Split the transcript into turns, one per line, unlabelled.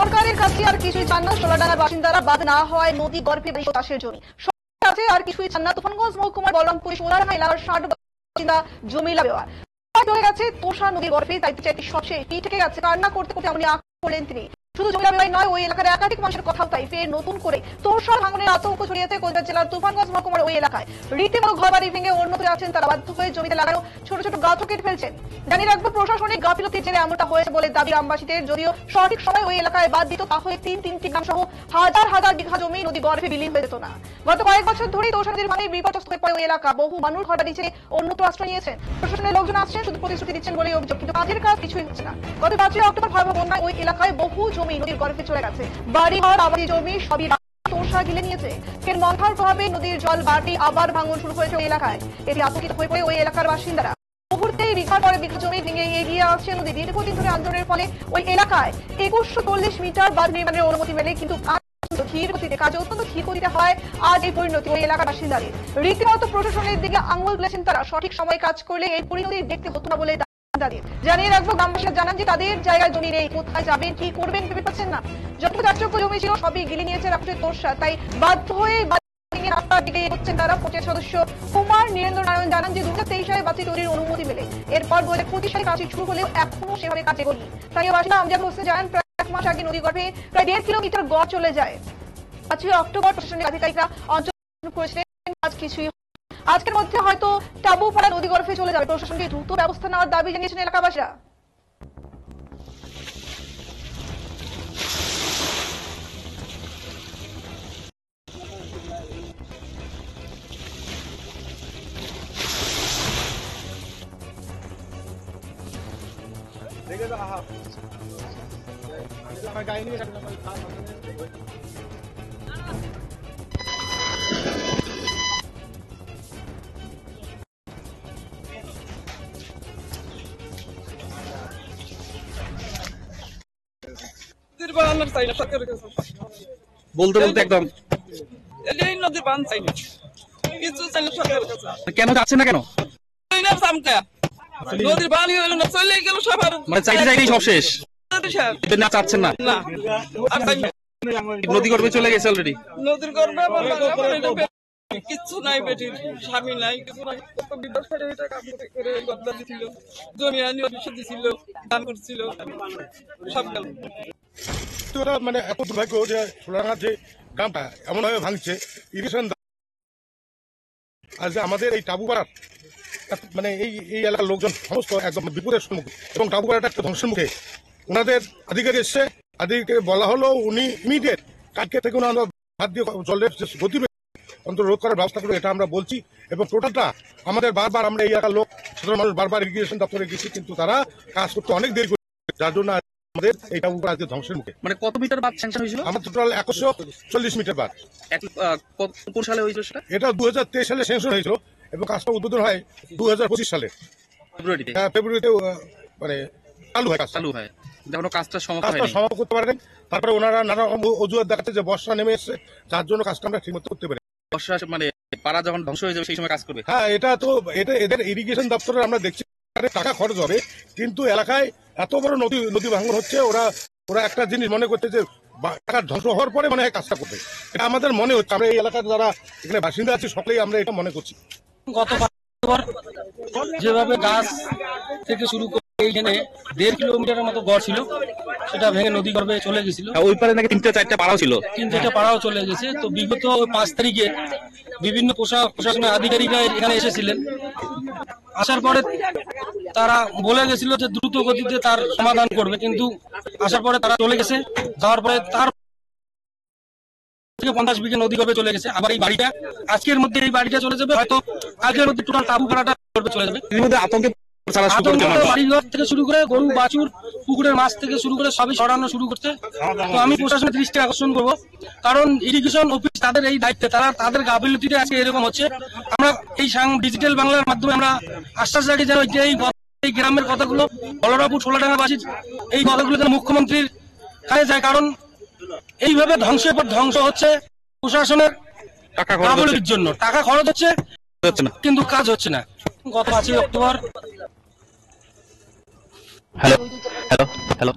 সরকারের কাছে আর কিছুই চান না সোলাডাঙ্গার বাসিন্দারা, বাদ না হওয়ায় নদী গর্ভে বেশি চাষের জমি। সরকারের কাছে আর কিছুই চান না তুফানগঞ্জ মহকুমার বলরামপুর সোলাডাঙ্গা এলাকার 60 বাসিন্দা জমি দেওয়া চলে গেছে তোষা নদীর গর্ভে। চাইতে চাইতে সবশেষ পিঠ থেকে গেছে, কান্না করতে করতে এমনই আঁক করলেন তিনি। শুধু জমি দেওয়াই নয়, ওই এলাকার একাধিক মানুষের কথাও তাই। ফের নতুন করে তোষা ভাঙনের আতঙ্ক ছড়িয়েছে কোচবিহার জেলার তুফানগঞ্জ মহকুমার ওই এলাকায়। রীতিমতো ঘরবাড়ি ভেঙে অন্যত্র আছেন তারা, বাধ্য হয়ে জমিতে লাগানো ছোট ছোট গাছও কেটে ফেলছেন। জানিয়ে রাখবো, প্রশাসনিক গাফিলতির জেরে এমনটা হয়েছে বলে দাবি গ্রামবাসীদের। যদিও সঠিক সময় ওই এলাকায় বাদ দিত, তাহলে তিনটি গ্রাম সহ হাজার হাজার বিঘা জমি নদী গর্ভে বিলীন হয়ে যেত না। গত কয়েক বছর ধরেই তোষা নদীর ভাঙনে বিপর্যস্ত হয়ে পড়ে ওই এলাকা। বহু মানুষ ঘরবাড়ি ছেড়ে অন্যত্র আশ্রয় নিয়েছেন। প্রশাসনের লোকজন আসছেন, শুধু প্রতিশ্রুতি দিচ্ছেন বলেই অভিযোগ, কিন্তু কাজের কাজ কিছুই হচ্ছে না। গত 5 অক্টোবর ভয়াবহ বন্যায় ওই এলাকায় বহু জমি নদীর গর্ভে চলে গেছে। বাড়িঘর, আবাদি জমি সবই তোষা গিলে নিয়েছে। এর মন্থার প্রভাবে নদীর জল বাড়তি আবার ভাঙন শুরু হয়েছে ওই এলাকায়। এটি আতঙ্কিত হয়ে পড়ে ওই এলাকার বাসিন্দারা। মুহূর্তেই বিঘার পরে বিঘা জমি ভেঙে এগিয়ে আসছে নদী। দীর্ঘদিন ধরে আন্দোলনের ফলে ওই এলাকায় 2140 মিটার বাঁধ নির্মাণের অনুমতি মেলে, কিন্তু ধীর গতিতে কাজে অত্যন্ত ধীর গতিতে হয় আজ এই পরিণতি ওই এলাকার বাসিন্দাদের। রীতিমতো প্রশাসনের দিকে আঙুল তুলেছেন তারা। সঠিক সময় কাজ করলে এই পরিণতি দেখতে হতো না বলে জানিয়ে রাখবো, গ্রামবাসীরা জানান যে তাদের জায়গায় জমি নেই, কোথায় যাবেন কি করবেন ভেবে পাচ্ছেন না। যতটুকু চাষযোগ্য জমি ছিল সবই গিলে নিয়েছে রাষ্ট্রের তোষা। তাই বাধ্য হয়ে রাস্তার দিকে এগোচ্ছেন তারা। পঞ্চায়েত সদস্য কুমার নীরেন্দ্র নারায়ণ জানান যে 2023 সালে বাতি তৈরির অনুমতি মেলে। এরপর 2025 সালে কাজ শুরু হলেও এখনো সেভাবে কাজ এগোয়নি। স্থানীয় বাসিন্দা আমজাদ হোসেন জানান, প্রায় 1 মাস আগে নদী গর্ভে প্রায় 1.5 কিলোমিটার গড় চলে যায়। 5 অক্টোবর প্রশাসনিক আধিকারিকরা অঞ্চল করেছিলেন, আজ কিছুই। আজকের মধ্যে হয়তো টাবুপাড়া নদী গর্ভে চলে যাবে। প্রশাসনকে দ্রুত ব্যবস্থা নেওয়ার দাবি জানিয়েছেন এলাকাবাসীরা।
বলতে বলতে একদম
নদীর বান চাই না, কিছু চাই না সরকারের কাছে।
কেন যাচ্ছে না কেন?
নদীর বানই হইল না, চলে গেল সবার।
মানে চাইতে চাইতেই সব শেষ, না চাচ্ছেন না?
না, আর চাই না।
নদী গর্ভে চলে গেছে অলরেডি।
নদীর গর্ভে কিচ্ছু নাই, বেটির স্বামী নাই, কিছু নাই। করে গদ্দা দিছিল, জমি আনি অফিসে দিছিল, দান করছিল, সব গেল।
মানে এত দুর্ভাগ্য যে সোলাডাঙ্গার যে গ্রামটা এমন ভাবে ভাঙছে ইরিগেশন। আর যে আমাদের এই টাবুপাড়ার মানে এই এলাকার লোকজন সমস্ত একদম বিপদের সম্মুখে, এবং টাবুপাড়াটা একটা ধ্বংসের মুখে। ওনাদের আধিকারিক এসছে, আধিকারিককে বলা হলো উনি ইমিডিয়েট কালকে থেকে ওনারা হাত দিয়ে জলের গতি অন্তত রোধ করার ব্যবস্থা করবে, এটা আমরা বলছি। এবং টোটালটা আমাদের বারবার, আমরা এই এলাকার লোক সাধারণ মানুষ বারবার ইরিগেশন দপ্তরে গেছি, কিন্তু তারা কাজ করতে অনেক দেরি করে, যার জন্য আমাদের এই টাবুপাড়া আজকে ধ্বংসের মুখে।
মানে কত মিটার বাঁধ স্যাংশন হয়েছিল?
আমার টোটাল 140 মিটার বাঁধ।
কোন সালে হয়েছিল সেটা?
এটা 2023 সালে স্যাংশন হয়েছিল এবং কাজটা উদ্বোধন হয় 2025 সালে ফেব্রুয়ারিতে মানে চালু হয়।
যখন কাজটা
সমাপ্ত করতে পারেন। তারপরে ওনারা নানা অজুহাত দেখাচ্ছে যে বর্ষা নেমে এসছে, যার জন্য কাজটা আমরা ঠিকমতো করতে পারি।
বর্ষা মানে পাড়া যখন ধ্বংস হয়ে যাবে সেই সময় কাজ করবে।
হ্যাঁ, এটা এদের ইরিগেশন দপ্তরে আমরা দেখছি টাকা খরচ হবে, কিন্তু এলাকায় এত বড় নদী ভাঙন হচ্ছে, ওরা একটা জিনিস মনে করছে যে টাকা ধ্বংস হওয়ার পরে মনে হয় কাজটা করবে। এটা আমাদের মনে হচ্ছে, আমরা এই এলাকার যারা এখানে বাসিন্দা আছি সকলেই আমরা এটা মনে করছি।
গত যেভাবে গাছ থেকে শুরু করে এইখানে 1.5 কিলোমিটারের মতো গড় ছিল, সেটা ভেঙে নদী গর্ভে চলে গেছিল।
ওই পারে নাকি 3-4টা পাড়াও ছিল,
3-4টা পাড়াও চলে গেছে। তো বিগত 5 তারিখে বিভিন্ন প্রশাসনের আধিকারিকরা এখানে এসেছিলেন। আসার পরে তারা বলে গেছিল যে দ্রুত গতিতে তার সমাধান করবে, কিন্তু আসার পরে তারা চলে গেছে। যাওয়ার পরে তার 50 বিঘা নদী গর্ভে চলে গেছে। আবার এই বাড়িটা আজকের মধ্যে এই বাড়িটা চলে যাবে, হয়তো আজকের মধ্যে টোটাল টাবুপাড়াটা গর্ভে চলে যাবে। বাড়িঘর থেকে শুরু করে গরু বাছুর, পুকুরের মাছ থেকে শুরু করে সবই সরানো শুরু করছে। তো আমি প্রশাসনের দৃষ্টি আকর্ষণ করবো, কারণ ইরিগেশন অফিস তাদের এই দায়িত্বে, তাদের গাফিলতিতে আজকে এরকম হচ্ছে। আমরা এই ডিজিটাল বাংলার মাধ্যমে আমরা আশ্বাস রাখি যেন এই গ্রামের কথাগুলো, বলরামপুর সোলাডাঙ্গাবাসীর এই কথাগুলো যেন মুখ্যমন্ত্রীর কাছে যায়। কারণ এইভাবে ধ্বংসের পর ধ্বংস হচ্ছে প্রশাসনের গাফিলতির জন্য। টাকা খরচ হচ্ছে কিন্তু কাজ হচ্ছে না। গত 5 অক্টোবর
হ্যালো